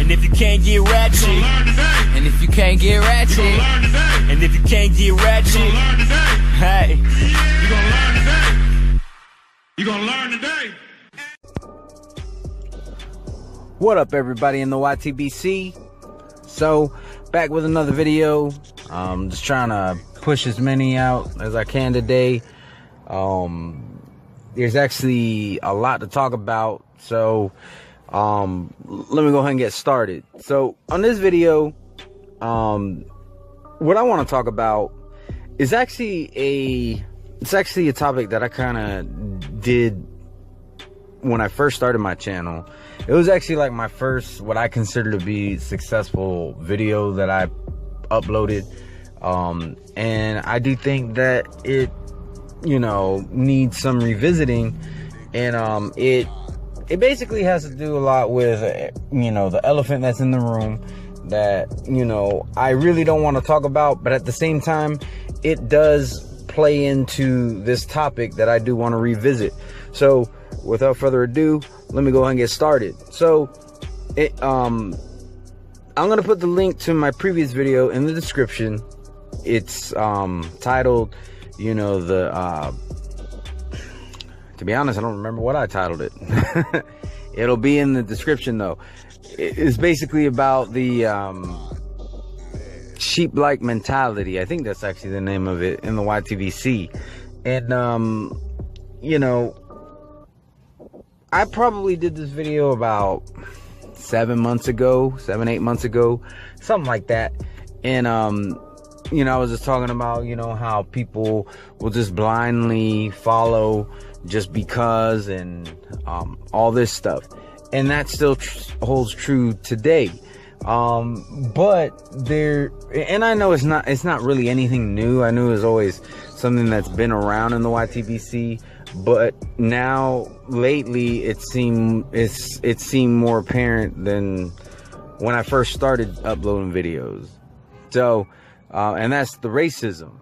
And if you can't get ratchet, you learn today. And if you can't get ratchet, you learn today. And if you can't get ratchet, you learn today. Hey, you gonna learn today. You gonna learn today. What up, everybody in the YTBC? So, back with another video. Just trying to push as many out as I can today. There's actually a lot to talk about, so let me go ahead and get started. So, on this video, what I want to talk about is actually a topic that I kind of did when I first started my channel. It was actually like my first, what I consider to be successful video that I uploaded. And I do think that it, needs some revisiting. And it basically has to do a lot with, the elephant that's in the room that, I really don't want to talk about. But at the same time, it does play into this topic that I do want to revisit. So without further ado, let me go ahead and get started. So I'm gonna put the link to my previous video in the description. It's titled, to be honest, I don't remember what I titled it. It'll be in the description though. It's basically about the sheep-like mentality. I think that's actually the name of it in the YTBC. And I probably did this video about 8 months ago, something like that. And, I was just talking about, how people will just blindly follow just because and all this stuff. And that still holds true today. But and I know it's not really anything new. I knew it was always something that's been around in the YTBC. But now, lately, it seemed more apparent than when I first started uploading videos. So, and that's the racism.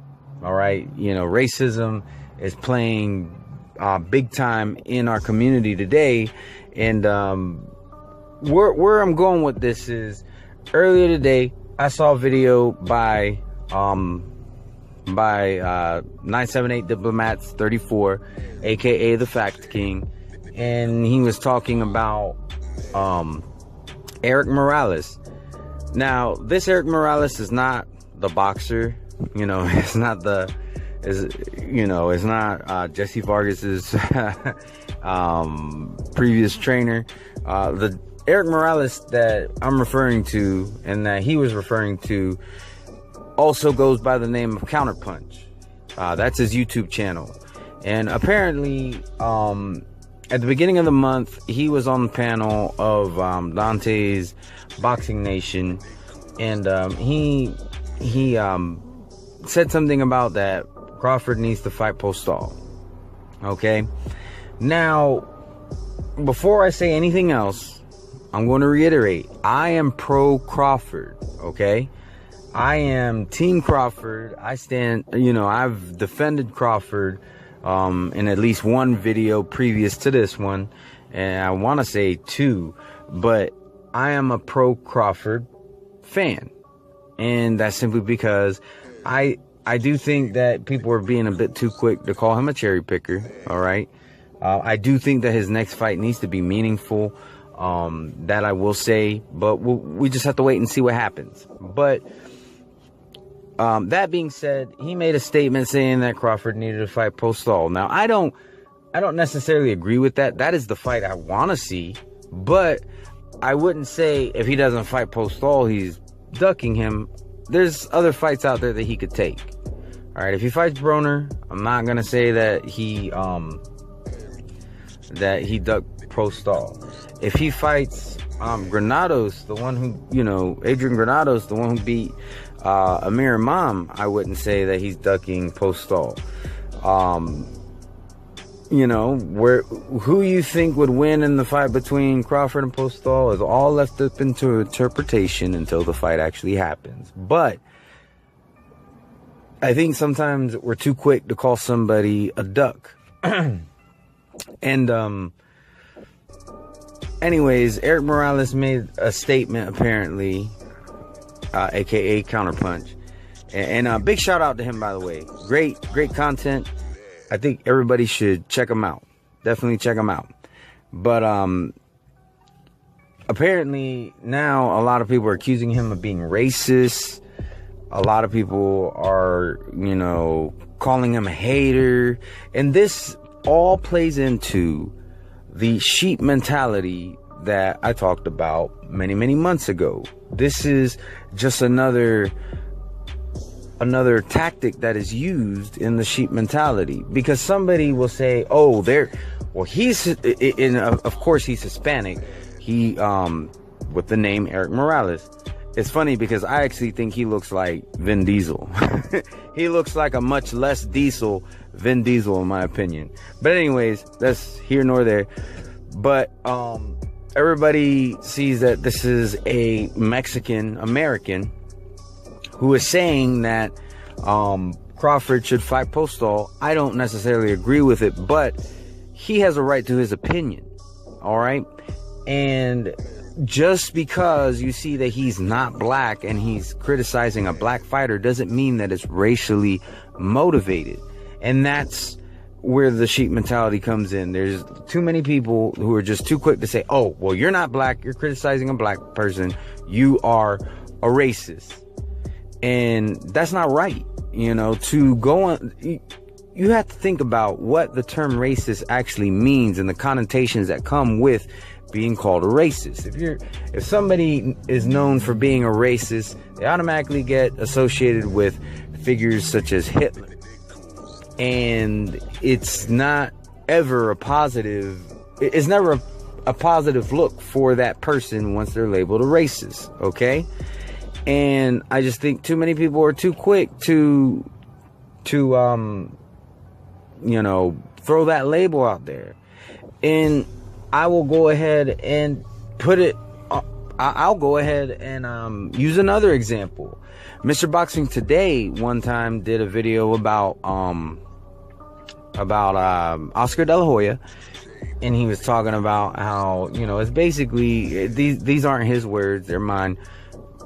All right, racism is playing big time in our community today. And where I'm going with this is, earlier today, I saw a video by 978 Diplomats 34, aka the Fact King, and he was talking about Eric Morales. Now, this Eric Morales is not the boxer, it's not Jesse Vargas's previous trainer. The Eric Morales that I'm referring to and that he was referring to also goes by the name of Counterpunch. That's his YouTube channel. And apparently, at the beginning of the month, he was on the panel of Dante's Boxing Nation. And he said something about that Crawford needs to fight Postol. Okay? Now, before I say anything else, I'm going to reiterate, I am pro Crawford. Okay? I am Team Crawford. I stand, I've defended Crawford in at least one video previous to this one. And I want to say 2. But I am a pro Crawford fan. And that's simply because I do think that people are being a bit too quick to call him a cherry picker. All right. I do think that his next fight needs to be meaningful. That I will say. But we just have to wait and see what happens. But that being said, he made a statement saying that Crawford needed to fight Postol. Now, I don't necessarily agree with that. That is the fight I want to see. But I wouldn't say if he doesn't fight Postol, he's ducking him. There's other fights out there that he could take. All right, if he fights Broner, I'm not going to say that he ducked Postol. If he fights Granados, the one who, Adrian Granados, the one who beat Amir Imam, I wouldn't say that he's ducking Postol. Who you think would win in the fight between Crawford and Postol is all left up into interpretation until the fight actually happens. But I think sometimes we're too quick to call somebody a duck. And anyways, Eric Morales made a statement, apparently, aka Counterpunch. And big shout out to him, by the way. Great content. I think everybody should check him out. Definitely check him out. But apparently now a lot of people are accusing him of being racist. A lot of people are, calling him a hater. And this all plays into the sheep mentality that I talked about many months ago. This is just another tactic that is used in the sheep mentality, because somebody will say, oh, he's of course he's Hispanic. He with the name Eric Morales. It's funny because I actually think he looks like Vin Diesel. He looks like a much less Diesel Vin Diesel, in my opinion. But anyways, that's here nor there. But everybody sees that this is a Mexican American who is saying that Crawford should fight Postol. I don't necessarily agree with it, but he has a right to his opinion. All right. And just because you see that he's not black and he's criticizing a black fighter doesn't mean that it's racially motivated. And that's where the sheep mentality comes in. There's too many people who are just too quick to say, oh, well, you're not black. You're criticizing a black person. You are a racist. And that's not right. To go on, you have to think about what the term racist actually means and the connotations that come with being called a racist. If somebody is known for being a racist, they automatically get associated with figures such as Hitler. And it's not ever a positive, it's never a positive look for that person once they're labeled a racist, okay? And I just think too many people are too quick to throw that label out there. And I will go ahead and I'll go ahead and use another example. Mr. Boxing Today one time did a video about Oscar De La Hoya, and he was talking about how, it's basically, these aren't his words, they're mine.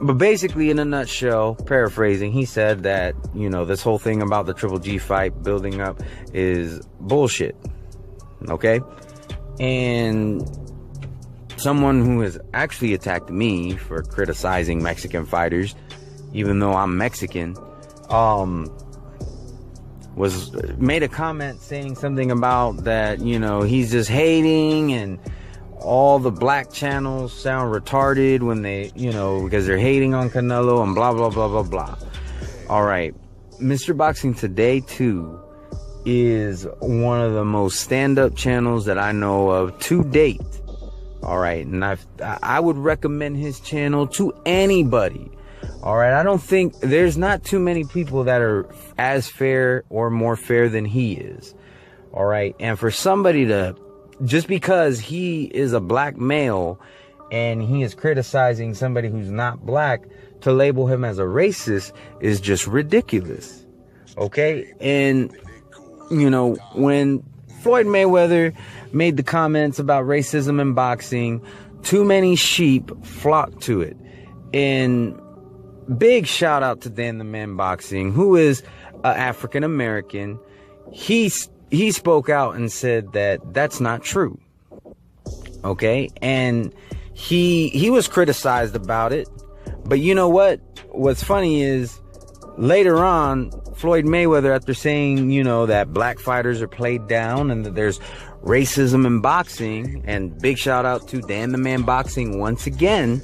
But basically, in a nutshell, paraphrasing, he said that, this whole thing about the Triple G fight building up is bullshit. Okay? And someone who has actually attacked me for criticizing Mexican fighters, even though I'm Mexican, made a comment saying something about that, he's just hating, and all the black channels sound retarded when they, because they're hating on Canelo and blah, blah, blah, blah, blah. All right. Mr. Boxing Today, too, is one of the most stand-up channels that I know of to date. All right. And I would recommend his channel to anybody. All right. I don't think there's not too many people that are as fair or more fair than he is. All right. And for somebody to, just because he is a black male and he is criticizing somebody who's not black, to label him as a racist is just ridiculous. Okay? And, when Floyd Mayweather made the comments about racism in boxing, too many sheep flocked to it. And big shout out to Dan the Man Boxing, who is an African American. He spoke out and said that that's not true. Okay? And he was criticized about it. But you know what? What's funny is later on, Floyd Mayweather, after saying, that black fighters are played down and that there's racism in boxing, and big shout out to Dan the Man Boxing once again,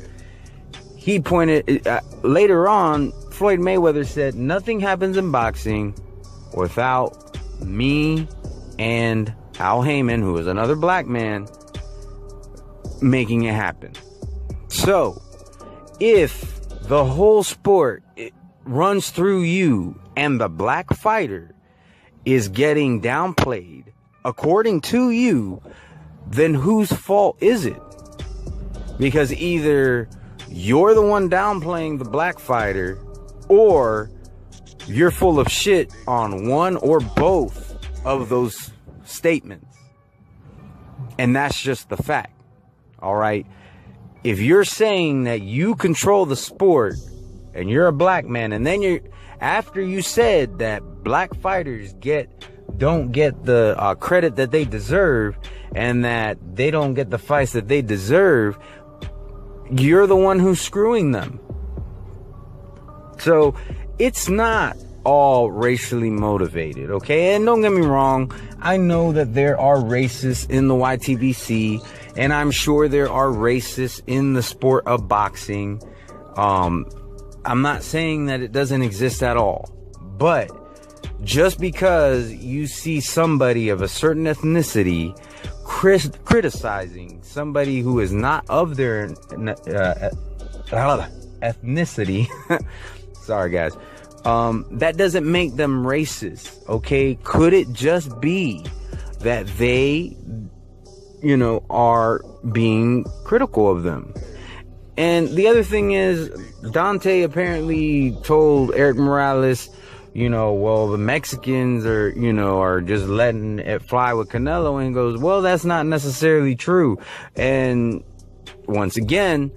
he pointed, later on, Floyd Mayweather said, nothing happens in boxing without me and Al Heyman, who is another black man, making it happen. So, if the whole sport runs through you and the black fighter is getting downplayed, according to you, then whose fault is it? Because either you're the one downplaying the black fighter, or you're full of shit on one or both of those statements. And that's just the fact. All right. If you're saying that you control the sport and you're a black man, and then after you said that black fighters don't get the credit that they deserve, and that they don't get the fights that they deserve, you're the one who's screwing them. So it's not all racially motivated, okay? And don't get me wrong, I know that there are racists in the YTBC, and I'm sure there are racists in the sport of boxing. I'm not saying that it doesn't exist at all, but just because you see somebody of a certain ethnicity criticizing somebody who is not of their ethnicity, sorry guys, that doesn't make them racist, okay? Could it just be that they, are being critical of them? And the other thing is, Dante apparently told Eric Morales, well, the Mexicans are just letting it fly with Canelo, and he goes, well, that's not necessarily true. And once again,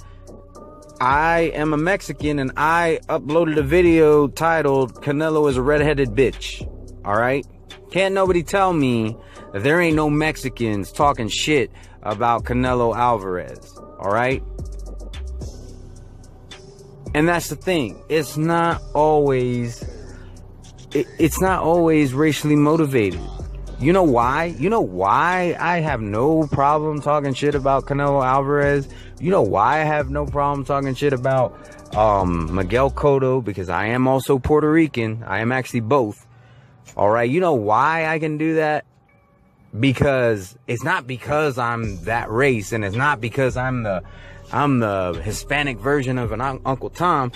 I am a Mexican, and I uploaded a video titled Canelo is a redheaded bitch. All right. Can't nobody tell me that there ain't no Mexicans talking shit about Canelo Alvarez. All right. And that's the thing. It's not always racially motivated. You know why? You know why I have no problem talking shit about Canelo Alvarez? You know why I have no problem talking shit about Miguel Cotto? Because I am also Puerto Rican. I am actually both. All right. You know why I can do that? Because it's not because I'm that race, and it's not because I'm the Hispanic version of an Uncle Tom.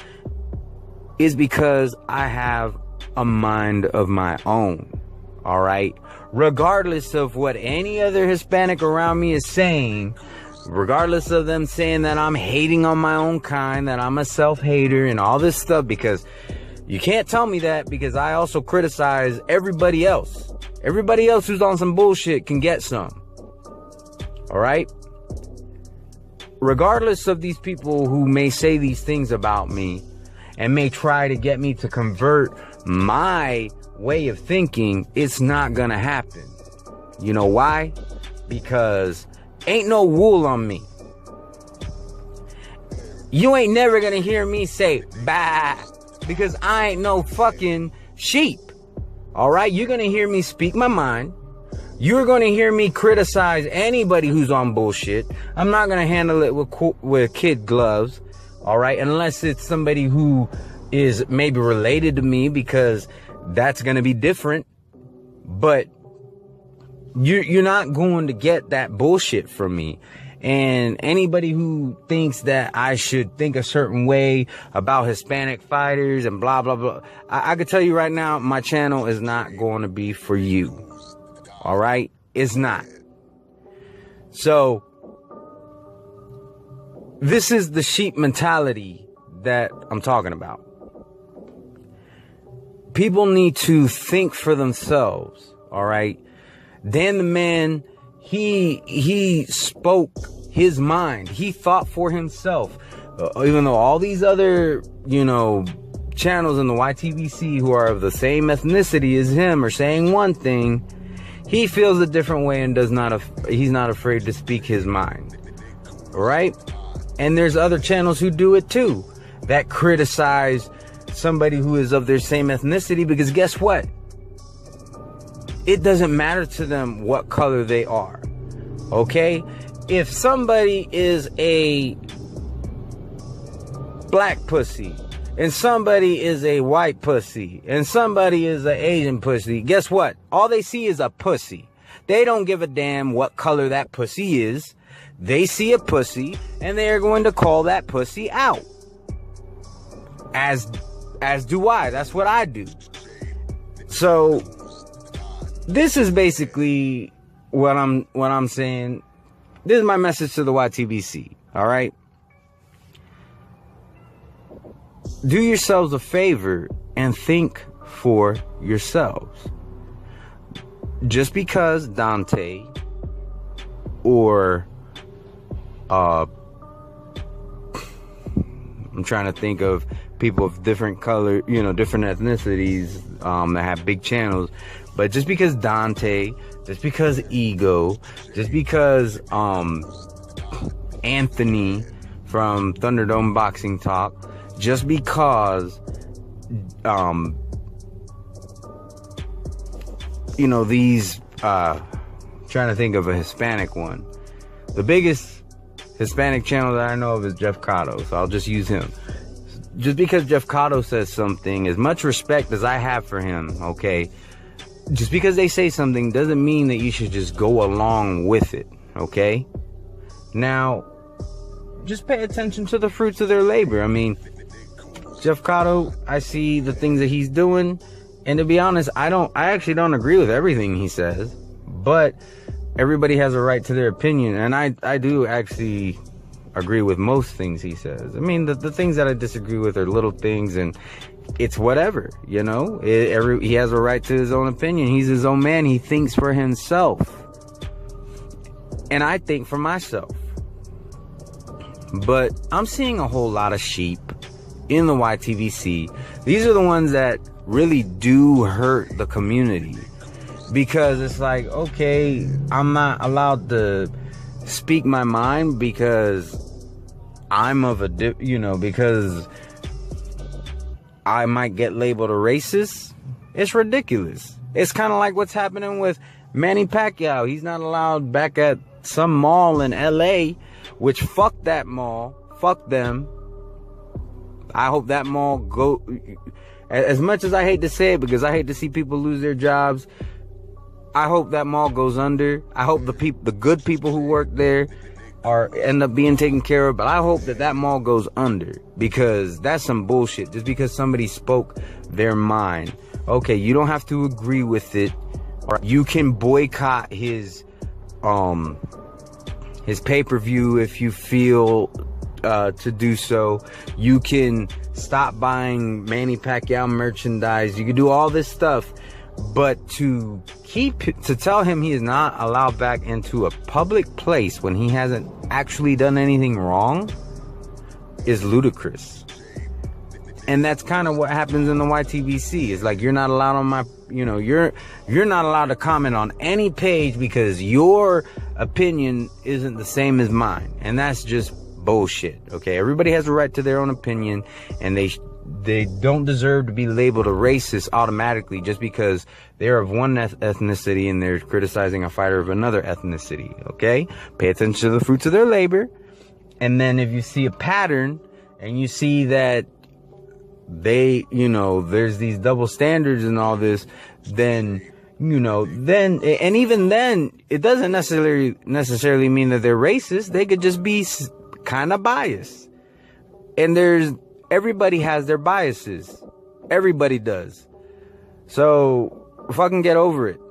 Is because I have a mind of my own. All right. Regardless of what any other Hispanic around me is saying, regardless of them saying that I'm hating on my own kind, that I'm a self-hater and all this stuff, because you can't tell me that, because I also criticize everybody else. Everybody else who's on some bullshit can get some. All right. Regardless of these people who may say these things about me and may try to get me to convert my way of thinking, it's not gonna happen. You know why? Because ain't no wool on me. You ain't never gonna hear me say bah, because I ain't no fucking sheep. All right, you're gonna hear me speak my mind. You're gonna hear me criticize anybody who's on bullshit. I'm not gonna handle it with kid gloves. All right, unless it's somebody who is maybe related to me, because that's going to be different. But you're not going to get that bullshit from me. And anybody who thinks that I should think a certain way about Hispanic fighters and blah, blah, blah, I can tell you right now, my channel is not going to be for you. All right? It's not. So this is the sheep mentality that I'm talking about. People need to think for themselves, all right? Dan the man, he spoke his mind. He thought for himself. Even though all these other, channels in the YTBC who are of the same ethnicity as him are saying one thing, he feels a different way and he's not afraid to speak his mind, all right? And there's other channels who do it too, that criticize somebody who is of their same ethnicity, because guess what? It doesn't matter to them what color they are. Okay? If somebody is a black pussy, and somebody is a white pussy, and somebody is an Asian pussy, guess what? All they see is a pussy. They don't give a damn what color that pussy is. They see a pussy, and they are going to call that pussy out. As do I. That's what I do. So this is basically what I'm saying. This is my message to the YTBC. All right. Do yourselves a favor and think for yourselves. Just because Dante or I'm trying to think of people of different color, different ethnicities that have big channels. But just because Dante, just because Ego, just because Anthony from Thunderdome Boxing Talk, just because these trying to think of a Hispanic one. The biggest Hispanic channel that I know of is Jeff Cotto, so I'll just use him. Just because Jeff Cotto says something, as much respect as I have for him, okay, just because they say something doesn't mean that you should just go along with it, okay? Now, just pay attention to the fruits of their labor. I mean, Jeff Cotto, I see the things that he's doing, and to be honest, I actually don't agree with everything he says, but everybody has a right to their opinion, and I do actually agree with most things he says. I mean, the things that I disagree with are little things, and it's whatever, he has a right to his own opinion. He's his own man. He thinks for himself, and I think for myself. But I'm seeing a whole lot of sheep in the YTBC. These are the ones that really do hurt the community, because it's like, okay, I'm not allowed to speak my mind because I'm of a because I might get labeled a racist. It's ridiculous. It's kind of like what's happening with Manny Pacquiao. He's not allowed back at some mall in LA, which fuck that mall, fuck them. I hope that mall go, as much as I hate to say it, because I hate to see people lose their jobs, I hope that mall goes under. I hope the good people who work there end up being taken care of, but I hope that mall goes under, because that's some bullshit. Just because somebody spoke their mind, okay, you don't have to agree with it, or you can boycott his pay-per-view if you feel to do so. You can stop buying Manny Pacquiao merchandise. You can do all this stuff, but to tell him he is not allowed back into a public place when he hasn't actually done anything wrong is ludicrous. And that's kind of what happens in the YTBC. It's like, you're not allowed on my, you're not allowed to comment on any page because your opinion isn't the same as mine. And that's just bullshit. Okay, everybody has a right to their own opinion, and they don't deserve to be labeled a racist automatically just because they're of one ethnicity and they're criticizing a fighter of another ethnicity. Okay, pay attention to the fruits of their labor, and then if you see a pattern and you see that there's these double standards and all this, then and even then, it doesn't necessarily mean that they're racist. They could just be kind of biased. And everybody has their biases. Everybody does. So fucking get over it.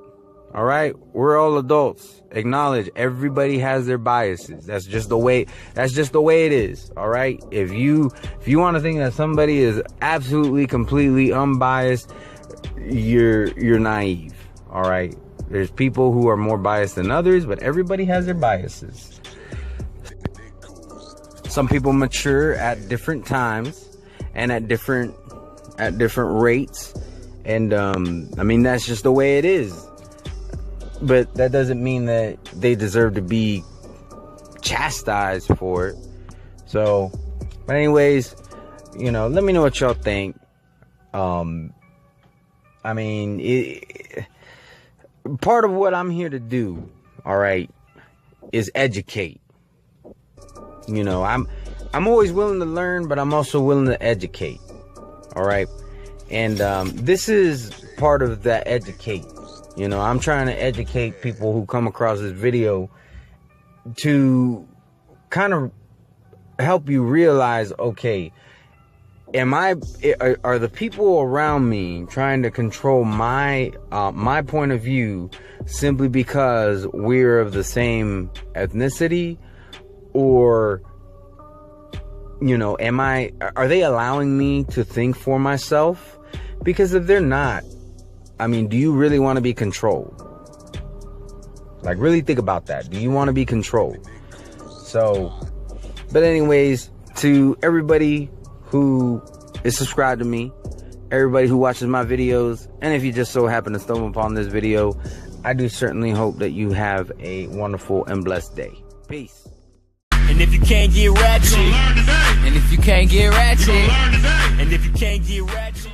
All right? We're all adults. Acknowledge everybody has their biases. That's just the way it is. All right? If you want to think that somebody is absolutely, completely unbiased, you're naive. All right? There's people who are more biased than others, but everybody has their biases. Some people mature at different times and at different rates, and that's just the way it is. But that doesn't mean that they deserve to be chastised for it. So, but anyways, let me know what y'all think. Part of what I'm here to do, all right, is educate. I'm always willing to learn, but I'm also willing to educate. All right. And this is part of that educate. I'm trying to educate people who come across this video to kind of help you realize, okay, are the people around me trying to control my point of view simply because we're of the same ethnicity? Or, are they allowing me to think for myself? Because if they're not, do you really want to be controlled? Like, really think about that. Do you want to be controlled? So, But anyways, to everybody who is subscribed to me, everybody who watches my videos, and if you just so happen to stumble upon this video, I do certainly hope that you have a wonderful and blessed day. Peace. And if you can't get ratchet, and if you can't get ratchet, and if you can't get ratchet.